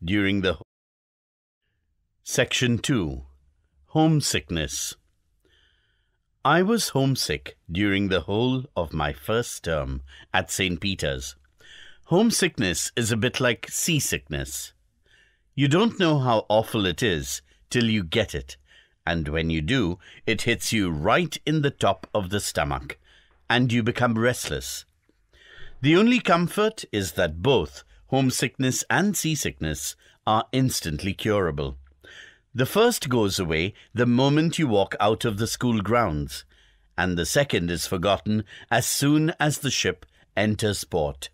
during the... Section 2. Homesickness. I was homesick during the whole of my first term at St. Peter's. Homesickness is a bit like seasickness. You don't know how awful it is till you get it, and when you do, it hits you right in the top of the stomach, and you become restless. The only comfort is that both homesickness and seasickness are instantly curable. The first goes away the moment you walk out of the school grounds, and the second is forgotten as soon as the ship enters port.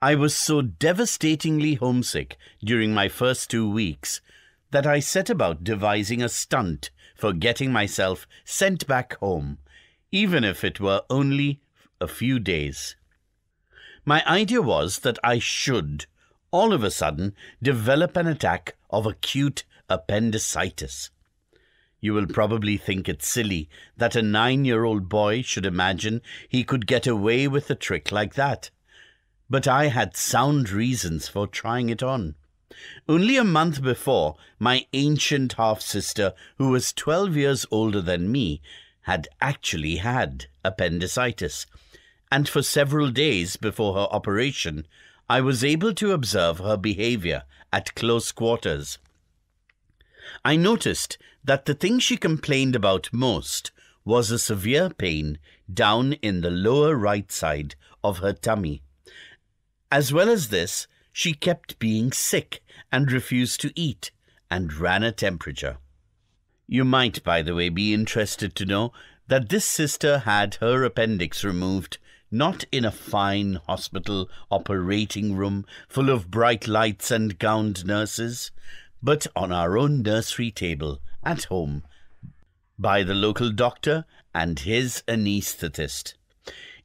I was so devastatingly homesick during my first 2 weeks that I set about devising a stunt for getting myself sent back home, even if it were only a few days. My idea was that I should, all of a sudden, develop an attack of acute appendicitis. You will probably think it silly that a 9-year-old boy should imagine he could get away with a trick like that. But I had sound reasons for trying it on. Only a month before, my ancient half-sister, who was 12 years older than me, had actually had appendicitis, and for several days before her operation, I was able to observe her behavior at close quarters. I noticed that the thing she complained about most was a severe pain down in the lower right side of her tummy. As well as this, she kept being sick and refused to eat and ran a temperature. You might, by the way, be interested to know that this sister had her appendix removed not in a fine hospital operating room full of bright lights and gowned nurses, but on our own nursery table at home by the local doctor and his anaesthetist.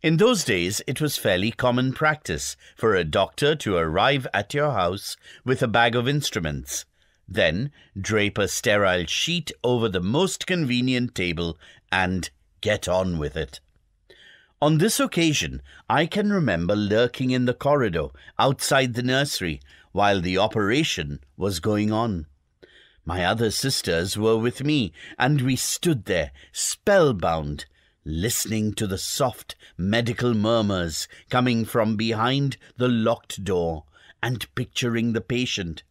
In those days, it was fairly common practice for a doctor to arrive at your house with a bag of instruments, then drape a sterile sheet over the most convenient table and get on with it. On this occasion, I can remember lurking in the corridor outside the nursery while the operation was going on. My other sisters were with me, and we stood there, spellbound, listening to the soft medical murmurs coming from behind the locked door and picturing the patient.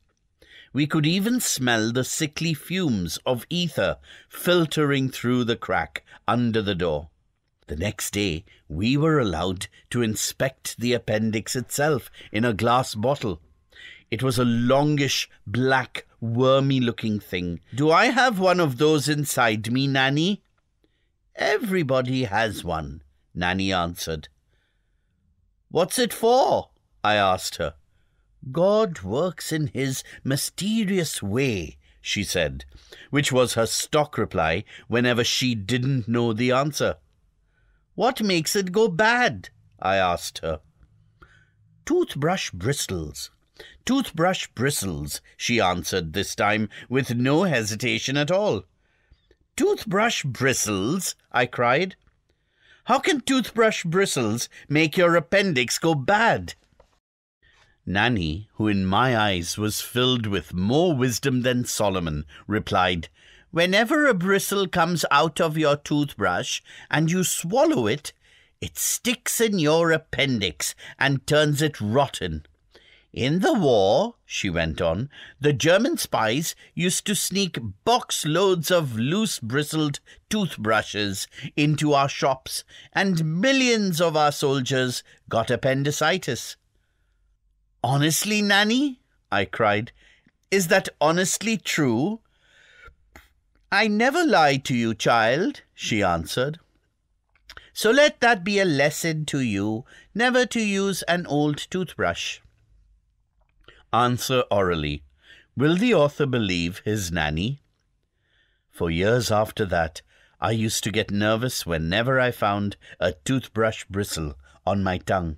We could even smell the sickly fumes of ether filtering through the crack under the door. The next day, we were allowed to inspect the appendix itself in a glass bottle. It was a longish, black, wormy-looking thing. "Do I have one of those inside me, Nanny?" "Everybody has one," Nanny answered. "What's it for?" I asked her. "God works in his mysterious way," she said, which was her stock reply whenever she didn't know the answer. "What makes it go bad?" I asked her. "Toothbrush bristles. Toothbrush bristles," she answered this time with no hesitation at all. "Toothbrush bristles?" I cried. "How can toothbrush bristles make your appendix go bad?" Nanny, who in my eyes was filled with more wisdom than Solomon, replied, "Whenever a bristle comes out of your toothbrush and you swallow it, it sticks in your appendix and turns it rotten. In the war," she went on, "the German spies used to sneak box loads of loose-bristled toothbrushes into our shops, and millions of our soldiers got appendicitis." "Honestly, Nanny?" I cried. "Is that honestly true?" "I never lie to you, child," she answered. "So let that be a lesson to you, never to use an old toothbrush." Answer orally. Will the author believe his Nanny? For years after that, I used to get nervous whenever I found a toothbrush bristle on my tongue.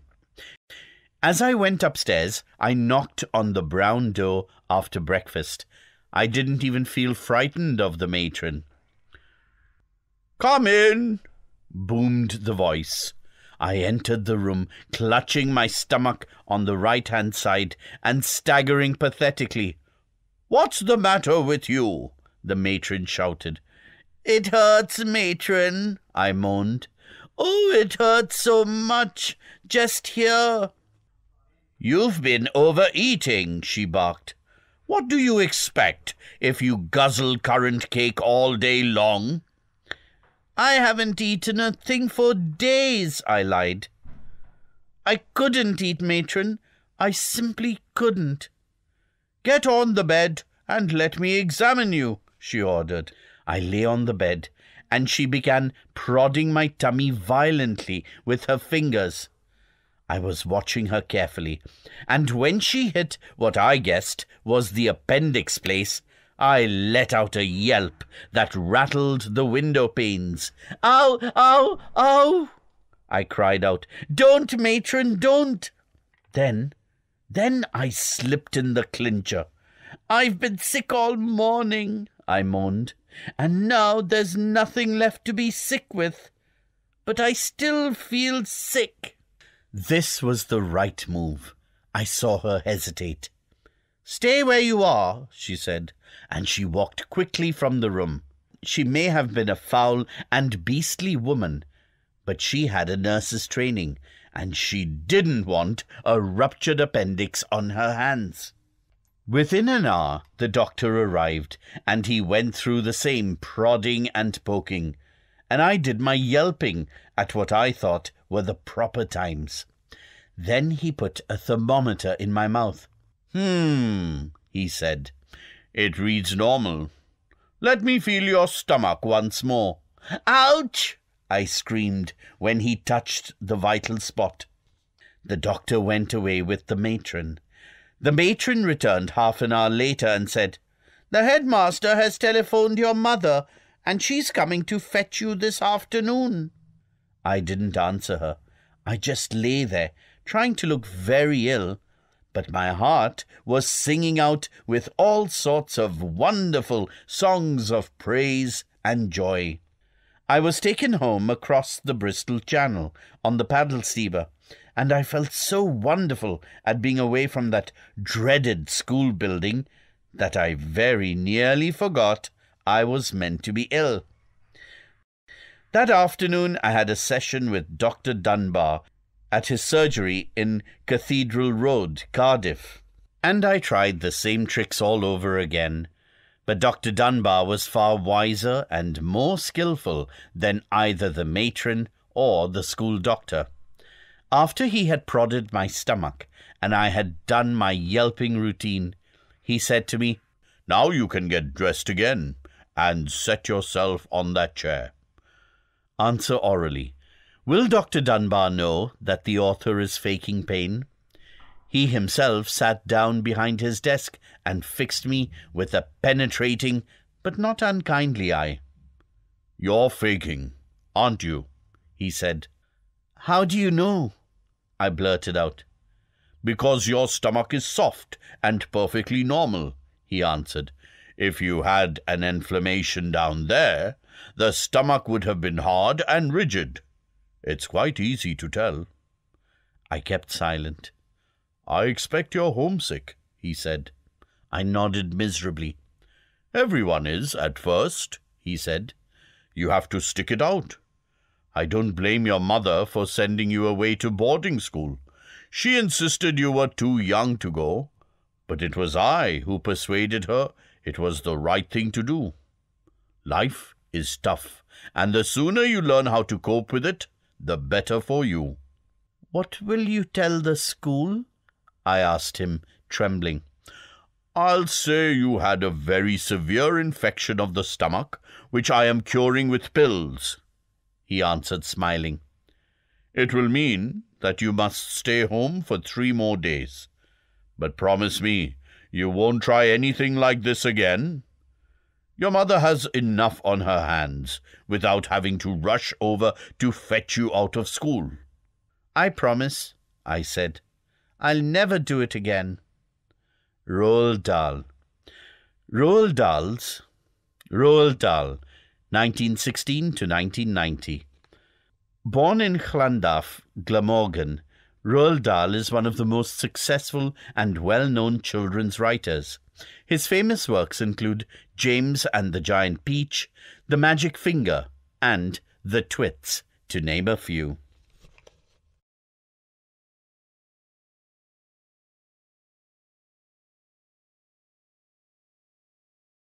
As I went upstairs, I knocked on the brown door after breakfast. I didn't even feel frightened of the matron. "Come in," boomed the voice. I entered the room, clutching my stomach on the right-hand side and staggering pathetically. "What's the matter with you?" the matron shouted. "It hurts, matron," I moaned. "Oh, it hurts so much, just here." "You've been overeating," she barked. "What do you expect if you guzzle currant cake all day long?" "I haven't eaten a thing for days," I lied. "I couldn't eat, matron. I simply couldn't." "Get on the bed and let me examine you," she ordered. I lay on the bed, and she began prodding my tummy violently with her fingers. I was watching her carefully, and when she hit what I guessed was the appendix place, I let out a yelp that rattled the window panes. "Ow! Ow! Ow!" I cried out. "Don't, matron, don't!" Then I slipped in the clincher. "I've been sick all morning," I moaned, "and now there's nothing left to be sick with. But I still feel sick." This was the right move. I saw her hesitate. "Stay where you are," she said, and she walked quickly from the room. She may have been a foul and beastly woman, but she had a nurse's training, and she didn't want a ruptured appendix on her hands. Within an hour, the doctor arrived, and he went through the same prodding and poking, and I did my yelping at what I thought were the proper times. Then he put a thermometer in my mouth. He said. "It reads normal. Let me feel your stomach once more." "Ouch!" I screamed when he touched the vital spot. The doctor went away with the matron. The matron returned half an hour later and said, "The headmaster has telephoned your mother, and she's coming to fetch you this afternoon." I didn't answer her. I just lay there, trying to look very ill, but my heart was singing out with all sorts of wonderful songs of praise and joy. I was taken home across the Bristol Channel on the paddle steamer, and I felt so wonderful at being away from that dreaded school building that I very nearly forgot I was meant to be ill. That afternoon I had a session with Dr. Dunbar at his surgery in Cathedral Road, Cardiff, and I tried the same tricks all over again. But Dr. Dunbar was far wiser and more skillful than either the matron or the school doctor. After he had prodded my stomach and I had done my yelping routine, he said to me, "Now you can get dressed again and set yourself on that chair." Answer orally. Will Dr. Dunbar know that the author is faking pain? He himself sat down behind his desk and fixed me with a penetrating but not unkindly eye. "You're faking, aren't you?" he said. "How do you know?" I blurted out. "Because your stomach is soft and perfectly normal," he answered. "If you had an inflammation down there, the stomach would have been hard and rigid. It's quite easy to tell." I kept silent. "I expect you're homesick," he said. I nodded miserably. "Everyone is at first," he said. "You have to stick it out. I don't blame your mother for sending you away to boarding school. She insisted you were too young to go, but it was I who persuaded her it was the right thing to do. Life is tough, and the sooner you learn how to cope with it, the better for you." "What will you tell the school?" I asked him, trembling. "I'll say you had a very severe infection of the stomach, which I am curing with pills," he answered, smiling. "It will mean that you must stay home for 3 more days. But promise me you won't try anything like this again. Your mother has enough on her hands without having to rush over to fetch you out of school." "I promise," I said. "I'll never do it again." Roald Dahl. Roald Dahl, 1916 to 1990. Born in Llandaff, Glamorgan, Roald Dahl is one of the most successful and well-known children's writers. His famous works include James and the Giant Peach, The Magic Finger, and The Twits, to name a few.